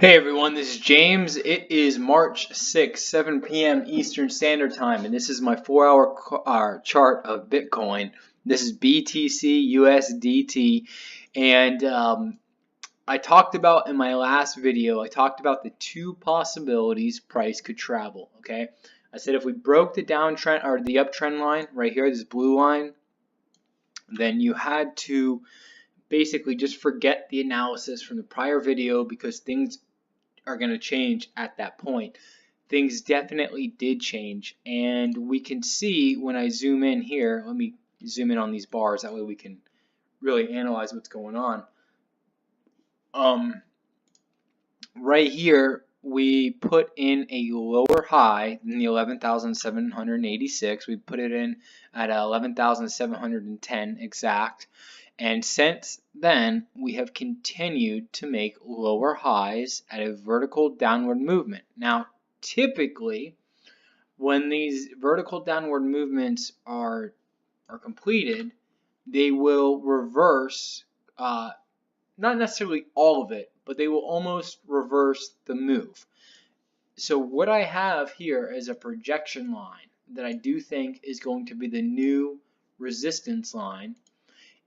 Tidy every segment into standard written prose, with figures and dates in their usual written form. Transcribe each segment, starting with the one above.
Hey everyone, this is James. It is March 6th, 7 p.m. Eastern Standard Time, and this is my 4-hour chart of Bitcoin. This is BTC USDT, and I talked about in my last video, I talked about the two possibilities price could travel, okay? I said if we broke the downtrend or the uptrend line right here, this blue line, then you had to basically just forget the analysis from the prior video because things are going to change at that point. Things definitely did change, and we can see when I zoom in here, let me zoom in on these bars, that way we can really analyze what's going on. Right here we put in a lower high than the 11,786. We put it in at 11,710 exact. And since then, we have continued to make lower highs at a vertical downward movement. Now, typically, when these vertical downward movements are completed, they will reverse, not necessarily all of it, but they will almost reverse the move. So what I have here is a projection line that I do think is going to be the new resistance line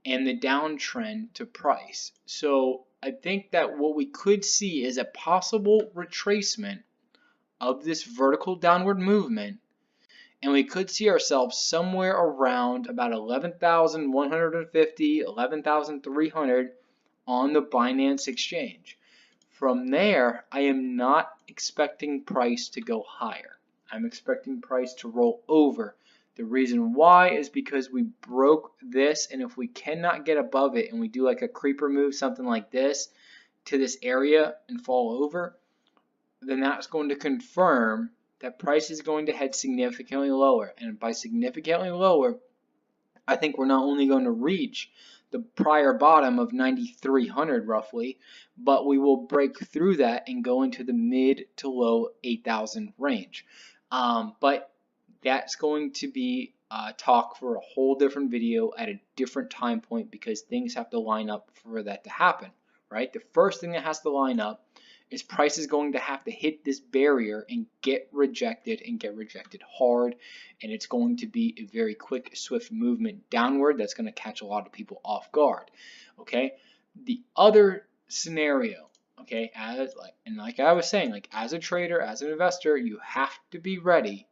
and the downtrend to price. So I think that what we could see is a possible retracement of this vertical downward movement, and we could see ourselves somewhere around about 11,150, 11,300 on the Binance exchange. From there, I am not expecting price to go higher. I'm expecting price to roll over. The reason why is because we broke this, and if we cannot get above it and we do like a creeper move, something like this, to this area and fall over, then that's going to confirm that price is going to head significantly lower. And by significantly lower, I think we're not only going to reach the prior bottom of 9,300 roughly, but we will break through that and go into the mid to low 8,000 range. But that's going to be talk for a whole different video at a different time point because things have to line up for that to happen, right? The first thing that has to line up is price is going to have to hit this barrier and get rejected hard, and it's going to be a very quick, swift movement downward that's going to catch a lot of people off guard. Okay, the other scenario, okay, like I was saying, like as a trader, as an investor, you have to be ready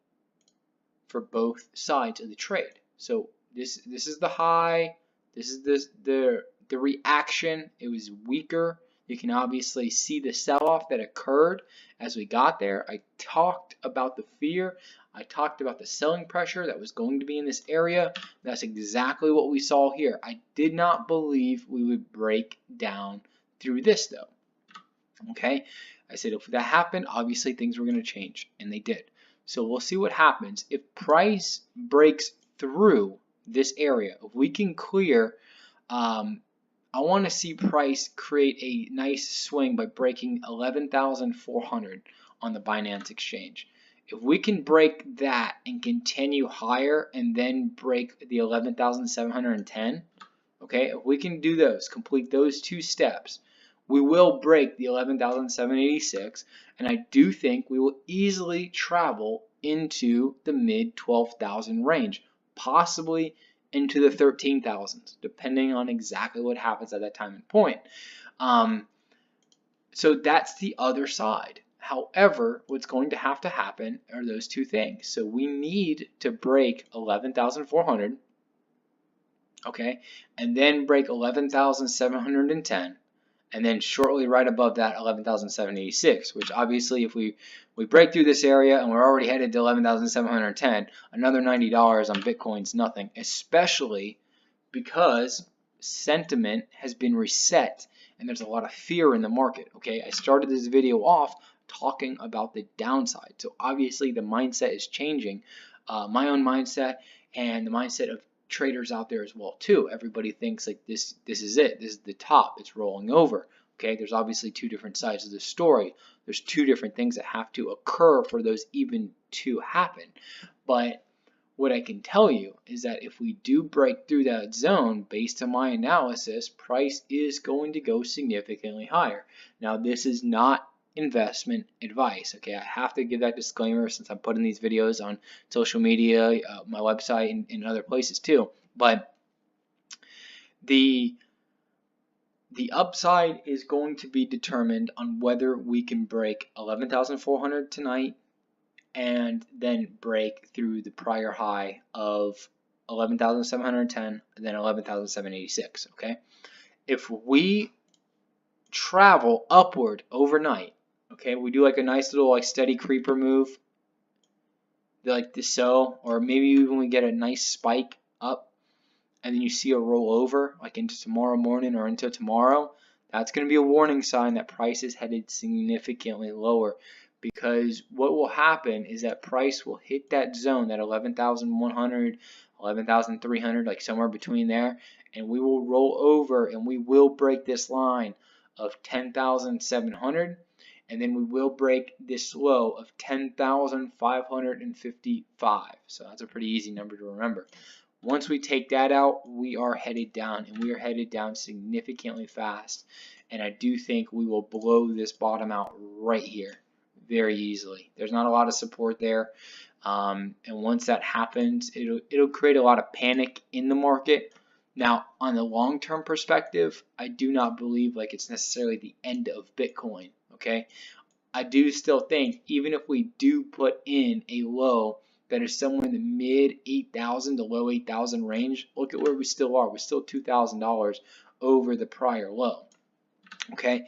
for both sides of the trade. So this is the high, this is the reaction. It was weaker. You can obviously see the sell-off that occurred as we got there. I talked about the fear. I talked about the selling pressure that was going to be in this area. That's exactly what we saw here. I did not believe we would break down through this though. Okay, I said if that happened, obviously things were going to change, and they did. So we'll see what happens. If price breaks through this area, if we can clear, I want to see price create a nice swing by breaking 11,400 on the Binance exchange. If we can break that and continue higher and then break the 11,710, okay, if we can do those, complete those two steps, we will break the 11,786, and I do think we will easily travel into the mid 12,000 range, possibly into the 13,000s, depending on exactly what happens at that time and point. So that's the other side. However, what's going to happen are those two things. So we need to break 11,400, okay, and then break 11,710. And then shortly right above that 11,786, which obviously if we break through this area and we're already headed to 11,710, another $90 on Bitcoin's nothing, especially because sentiment has been reset and there's a lot of fear in the market. Okay, I started this video off talking about the downside, so obviously the mindset is changing, my own mindset and the mindset of traders out there as well too. Everybody thinks like this is it, this is the top, it's rolling over. Okay, there's obviously two different sides of the story. There's two different things that have to occur for those even to happen. But what I can tell you is that if we do break through that zone, based on my analysis, price is going to go significantly higher. Now this is not investment advice. Okay, I have to give that disclaimer since I'm putting these videos on social media, my website, and other places too. But the upside is going to be determined on whether we can break 11,400 tonight and then break through the prior high of 11,710 and then 11,786. Okay, if we travel upward overnight, okay, we do like a nice little like steady creeper move, like this, so, or maybe even we get a nice spike up and then you see a roll over like into tomorrow morning or into tomorrow, that's going to be a warning sign that price is headed significantly lower, because what will happen is that price will hit that zone, that 11,100, 11,300, like somewhere between there, and we will roll over and we will break this line of 10,700, and then we will break this low of 10,555. So that's a pretty easy number to remember. Once we take that out, we are headed down, and we are headed down significantly fast. And I do think we will blow this bottom out right here very easily. There's not a lot of support there. And once that happens, it'll create a lot of panic in the market. Now, on the long-term perspective, I do not believe like it's necessarily the end of Bitcoin, okay? I do still think even if we do put in a low that is somewhere in the mid 8,000 to low 8,000 range, look at where we still are. We're still $2,000 over the prior low. Okay,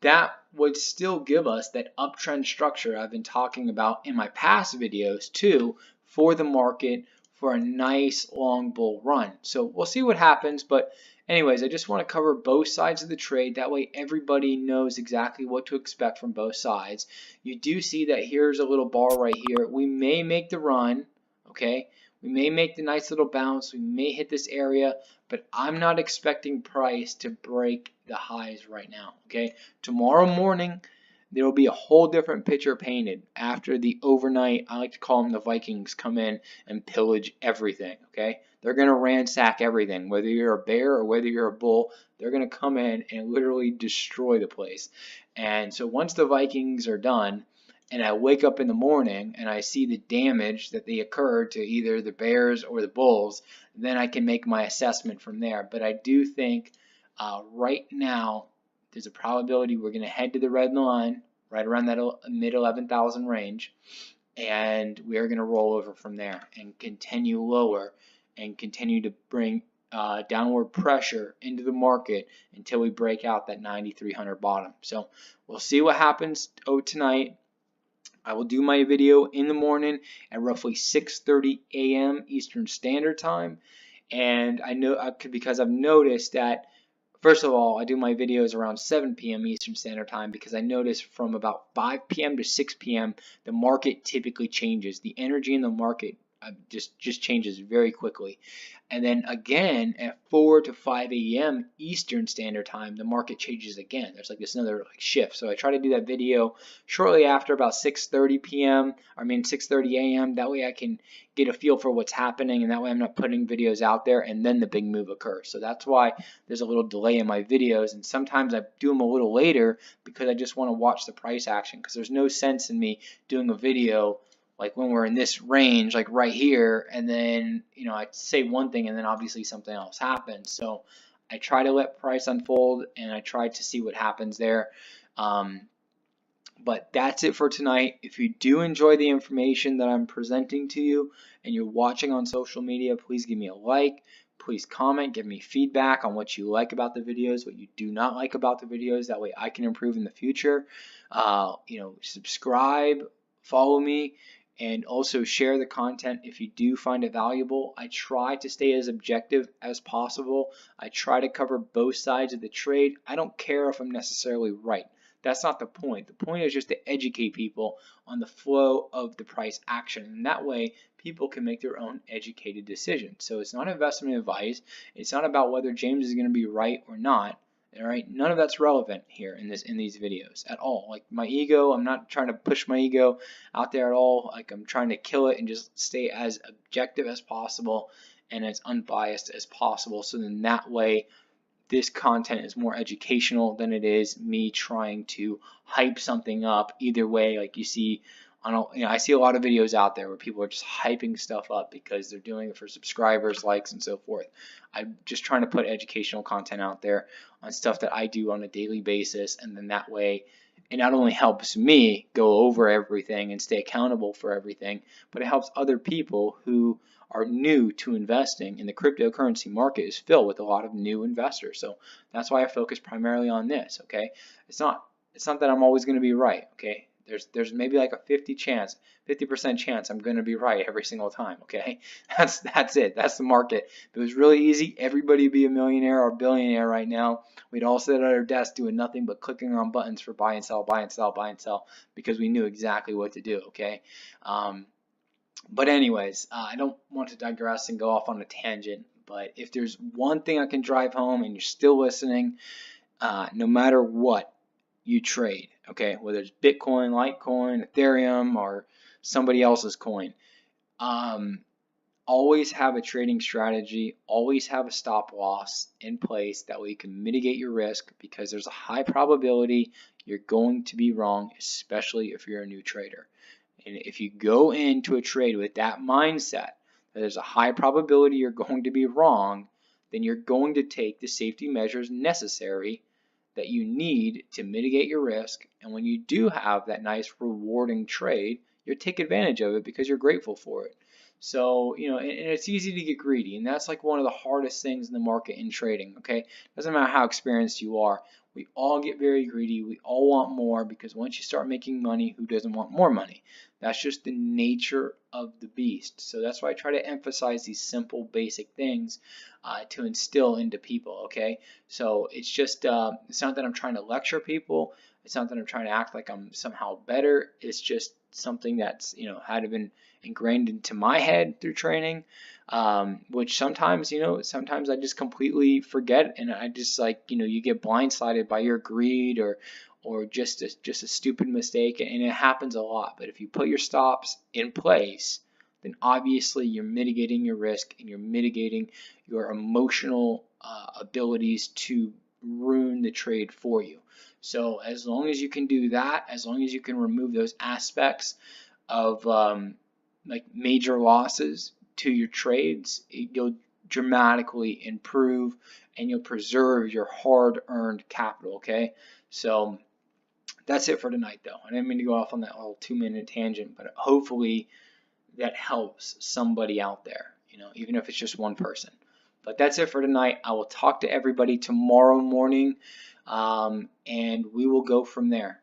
that would still give us that uptrend structure I've been talking about in my past videos too, for the market for a nice long bull run. So we'll see what happens, but anyways, I just want to cover both sides of the trade. That way everybody knows exactly what to expect from both sides. You do see that here's a little bar right here. We may make the run, okay? We may make the nice little bounce. We may hit this area, but I'm not expecting price to break the highs right now, okay? Tomorrow morning, there will be a whole different picture painted after the overnight, I like to call them the Vikings, come in and pillage everything, okay? They're going to ransack everything, whether you're a bear or whether you're a bull. They're going to come in and literally destroy the place. And so once the Vikings are done, and I wake up in the morning and I see the damage that they occurred to either the Bears or the Bulls, then I can make my assessment from there. But I do think right now there's a probability we're going to head to the red line right around that mid 11,000 range, and we are going to roll over from there and continue lower and continue to bring downward pressure into the market until we break out that 9,300 bottom. So we'll see what happens tonight. I will do my video in the morning at roughly 6:30 a.m. Eastern Standard Time, and I know because I've noticed that, first of all, I do my videos around 7 p.m. Eastern Standard Time because I notice from about 5 p.m. to 6 p.m. the market typically changes. The energy in the market just changes very quickly. And then again at 4 to 5 a.m. Eastern Standard Time, the market changes again. There's like this another shift. So I try to do that video shortly after about 6:30 p.m. 6:30 a.m. That way I can get a feel for what's happening, and that way I'm not putting videos out there and then the big move occurs. So that's why there's a little delay in my videos, and sometimes I do them a little later because I just want to watch the price action, because there's no sense in me doing a video like when we're in this range, like right here, and then, I say one thing and then obviously something else happens. So I try to let price unfold and I try to see what happens there. But that's it for tonight. If you do enjoy the information that I'm presenting to you and you're watching on social media, please give me a like. Please comment, give me feedback on what you like about the videos, what you do not like about the videos. That way I can improve in the future. Subscribe, follow me, and also share the content if you do find it valuable. I try to stay as objective as possible. I try to cover both sides of the trade. I don't care if I'm necessarily right. That's not the point. The point is just to educate people on the flow of the price action, and that way people can make their own educated decisions. So it's not investment advice. It's not about whether James is going to be right or not. All right, none of that's relevant here in these videos at all. Like my ego, I'm not trying to push my ego out there at all. Like I'm trying to kill it and just stay as objective as possible and as unbiased as possible. So then that way this content is more educational than it is me trying to hype something up. Either way, like you see I see a lot of videos out there where people are just hyping stuff up because they're doing it for subscribers, likes, and so forth. I'm just trying to put educational content out there on stuff that I do on a daily basis, and then that way it not only helps me go over everything and stay accountable for everything, but it helps other people who are new to investing. And the cryptocurrency market is filled with a lot of new investors. So that's why I focus primarily on this, okay? It's not that I'm always going to be right, okay? There's maybe like a 50% chance I'm going to be right every single time, okay? That's it. That's the market. If it was really easy, everybody would be a millionaire or billionaire right now. We'd all sit at our desk doing nothing but clicking on buttons for buy and sell, buy and sell, buy and sell, because we knew exactly what to do, okay? But anyways, I don't want to digress and go off on a tangent, but if there's one thing I can drive home and you're still listening, no matter what you trade, okay, whether it's Bitcoin, Litecoin, Ethereum, or somebody else's coin, always have a trading strategy, always have a stop loss in place. That way you can mitigate your risk, because there's a high probability you're going to be wrong, especially if you're a new trader. And if you go into a trade with that mindset, that there's a high probability you're going to be wrong, then you're going to take the safety measures necessary that you need to mitigate your risk. And when you do have that nice rewarding trade, you'll take advantage of it because you're grateful for it. So, and it's easy to get greedy, and that's like one of the hardest things in the market in trading, okay? Doesn't matter how experienced you are. We all get very greedy. We all want more, because once you start making money, who doesn't want more money? That's just the nature of the beast. So that's why I try to emphasize these simple, basic things to instill into people, okay? So it's just, it's not that I'm trying to lecture people. It's not that I'm trying to act like I'm somehow better. It's just something that's, had been ingrained into my head through training, which sometimes, sometimes I just completely forget, and I just you get blindsided by your greed or just a stupid mistake, and it happens a lot. But if you put your stops in place, then obviously you're mitigating your risk and you're mitigating your emotional abilities to ruin the trade for you. So as long as you can do that, as long as you can remove those aspects of like major losses to your trades, you'll dramatically improve and you'll preserve your hard-earned capital, okay? So that's it for tonight, though. I didn't mean to go off on that little 2-minute tangent, but hopefully that helps somebody out there, even if it's just one person. But that's it for tonight. I will talk to everybody tomorrow morning, and we will go from there.